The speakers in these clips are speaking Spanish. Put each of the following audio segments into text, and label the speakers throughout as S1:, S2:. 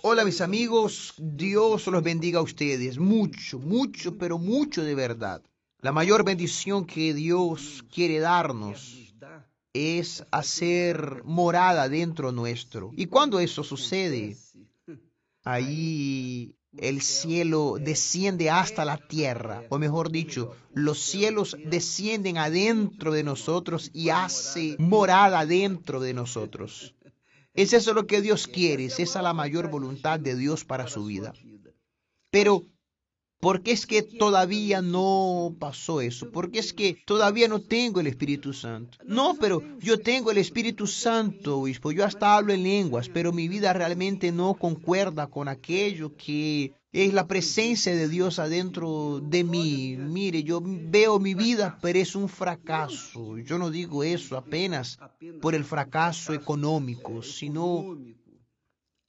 S1: Hola mis amigos, Dios los bendiga a ustedes, mucho, mucho, pero mucho de verdad. La mayor bendición que Dios quiere darnos es hacer morada dentro nuestro. Y cuando eso sucede, ahí el cielo desciende hasta la tierra, o mejor dicho, los cielos descienden adentro de nosotros y hace morada dentro de nosotros. Es eso lo que Dios quiere, es esa la mayor voluntad de Dios para su vida. Pero, ¿por qué es que todavía no pasó eso? ¿Por qué es que todavía no tengo el Espíritu Santo? No, pero yo tengo el Espíritu Santo, obispo. Yo hasta hablo en lenguas, pero mi vida realmente no concuerda con aquello que es la presencia de Dios adentro de mí. Mire, yo veo mi vida, pero es un fracaso. Yo no digo eso apenas por el fracaso económico, sino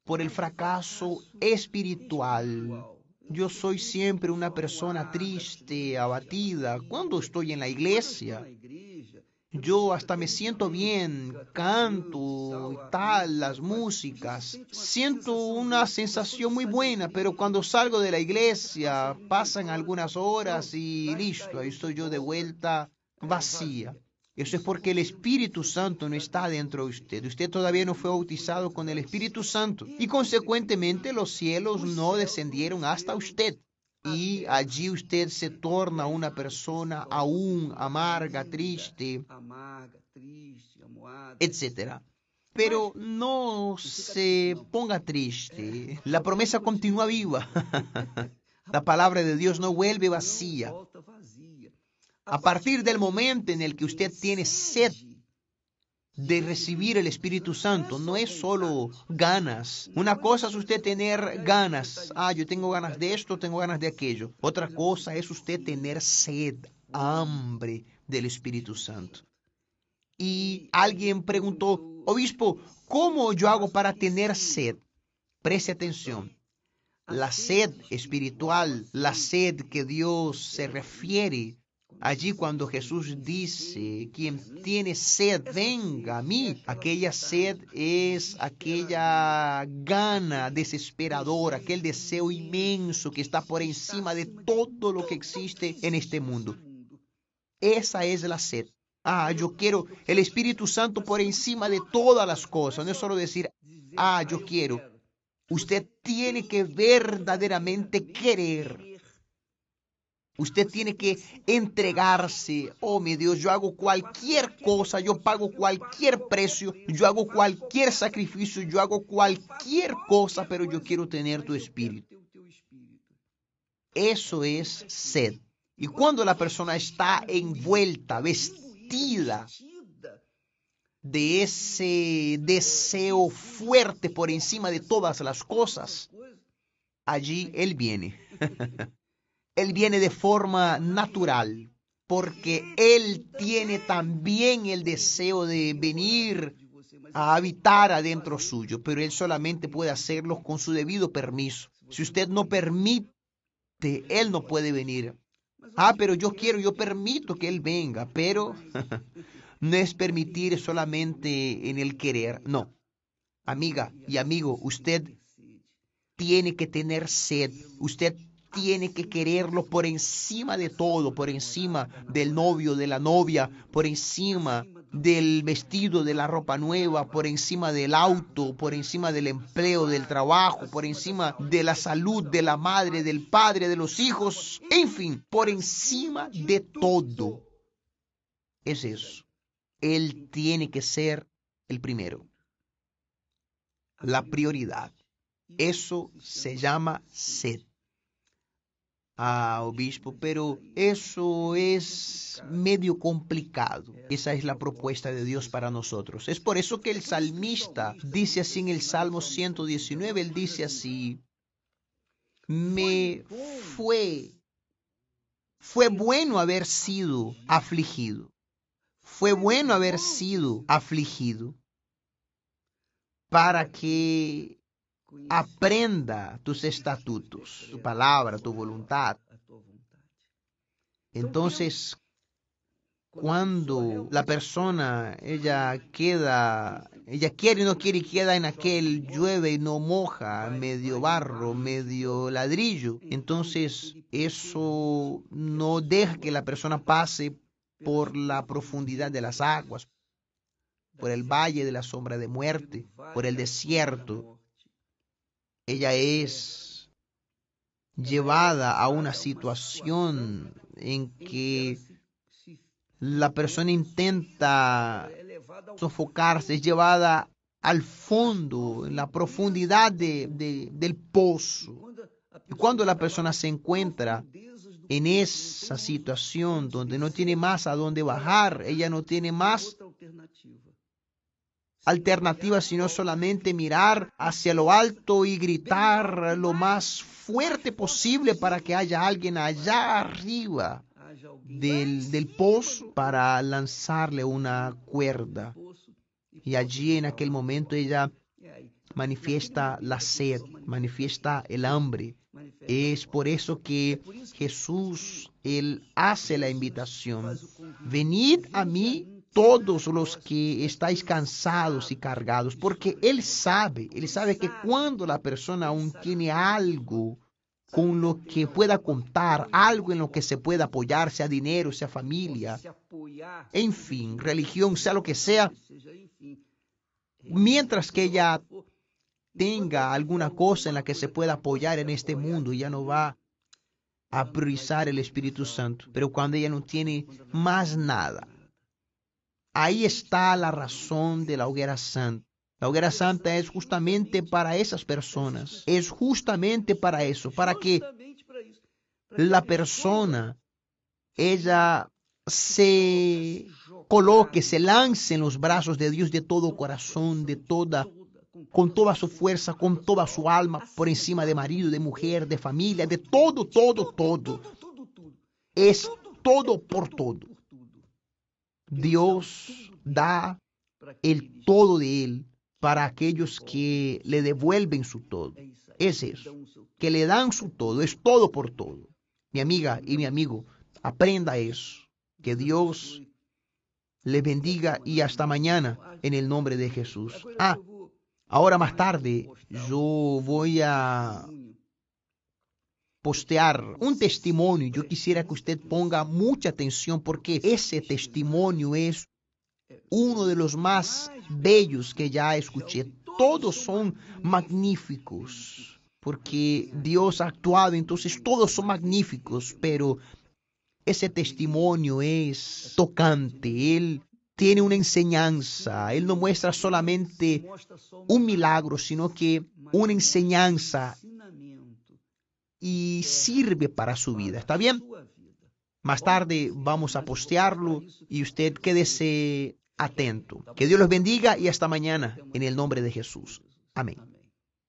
S1: por el fracaso espiritual. Yo soy siempre una persona triste, abatida. Cuando estoy en la iglesia, yo hasta me siento bien, canto y tal, las músicas. Siento una sensación muy buena, pero cuando salgo de la iglesia, pasan algunas horas y listo, ahí estoy yo de vuelta vacía. Eso es porque el Espíritu Santo no está dentro de usted. Usted todavía no fue bautizado con el Espíritu Santo y consecuentemente los cielos no descendieron hasta usted. Y allí usted se torna una persona aún amarga, triste, etcétera. Pero no se ponga triste. La promesa continúa viva. La palabra de Dios no vuelve vacía. A partir del momento en el que usted tiene sed de recibir el Espíritu Santo, no es solo ganas. Una cosa es usted tener ganas. Yo tengo ganas de esto, tengo ganas de aquello. Otra cosa es usted tener sed, hambre del Espíritu Santo. Y alguien preguntó, obispo, ¿cómo yo hago para tener sed? Preste atención. La sed espiritual, la sed que Dios se refiere allí cuando Jesús dice, quien tiene sed, venga a mí. Aquella sed es aquella gana desesperadora, aquel deseo inmenso que está por encima de todo lo que existe en este mundo. Esa es la sed. Yo quiero el Espíritu Santo por encima de todas las cosas. No es solo decir, yo quiero. Usted tiene que verdaderamente querer. Usted tiene que entregarse. Oh, mi Dios, yo hago cualquier cosa, yo pago cualquier precio, yo hago cualquier sacrificio, yo hago cualquier cosa, pero yo quiero tener tu espíritu. Eso es sed. Y cuando la persona está envuelta, vestida de ese deseo fuerte por encima de todas las cosas, allí Él viene. Él viene de forma natural, porque Él tiene también el deseo de venir a habitar adentro suyo, pero Él solamente puede hacerlo con su debido permiso. Si usted no permite, Él no puede venir. Pero yo quiero, yo permito que Él venga, pero no es permitir solamente en el querer, no. Amiga y amigo, usted tiene que tener sed, usted tiene que quererlo por encima de todo, por encima del novio, de la novia, por encima del vestido, de la ropa nueva, por encima del auto, por encima del empleo, del trabajo, por encima de la salud, de la madre, del padre, de los hijos, en fin, por encima de todo. Es eso. Él tiene que ser el primero, la prioridad. Eso se llama sed. Obispo, pero eso es medio complicado. Esa es la propuesta de Dios para nosotros. Es por eso que el salmista dice así en el Salmo 119, él dice así, me fue bueno haber sido afligido. Fue bueno haber sido afligido para que aprenda tus estatutos, tu palabra, tu voluntad. Entonces, Cuando la persona, ella quiere y no quiere y queda en aquel llueve y no moja, medio barro, medio ladrillo, entonces eso no deja que la persona pase por la profundidad de las aguas, por el valle de la sombra de muerte, por el desierto. Ella es llevada a una situación en que la persona intenta sofocarse, es llevada al fondo, en la profundidad del pozo. Y cuando la persona se encuentra en esa situación donde no tiene más a dónde bajar, ella no tiene más alternativa sino solamente mirar hacia lo alto y gritar lo más fuerte posible para que haya alguien allá arriba del pozo para lanzarle una cuerda. Y allí en aquel momento ella manifiesta la sed, manifiesta el hambre. Es por eso que Jesús, Él hace la invitación. Venid a mí todos los que estáis cansados y cargados, porque Él sabe que cuando la persona aún tiene algo con lo que pueda contar, algo en lo que se pueda apoyar, sea dinero, sea familia, en fin, religión, sea lo que sea, mientras que ella tenga alguna cosa en la que se pueda apoyar en este mundo, ya no va a priorizar el Espíritu Santo. Pero cuando ella no tiene más nada, ahí está la razón de la hoguera santa. La hoguera santa es justamente para esas personas. Es justamente para eso, para que la persona, ella se coloque, se lance en los brazos de Dios de todo corazón, con toda su fuerza, con toda su alma, por encima de marido, de mujer, de familia, de todo, todo, todo. Es todo por todo. Dios da el todo de Él para aquellos que le devuelven su todo. Es eso, que le dan su todo, es todo por todo. Mi amiga y mi amigo, aprenda eso. Que Dios le bendiga y hasta mañana en el nombre de Jesús. Ahora más tarde yo voy a postear un testimonio. Yo quisiera que usted ponga mucha atención porque ese testimonio es uno de los más bellos que ya escuché. Todos son magníficos porque Dios ha actuado, entonces todos son magníficos, pero ese testimonio es tocante. Él tiene una enseñanza. Él no muestra solamente un milagro, sino que una enseñanza y sirve para su vida. ¿Está bien? Más tarde vamos a postearlo y usted quédese atento. Que Dios los bendiga y hasta mañana en el nombre de Jesús. Amén.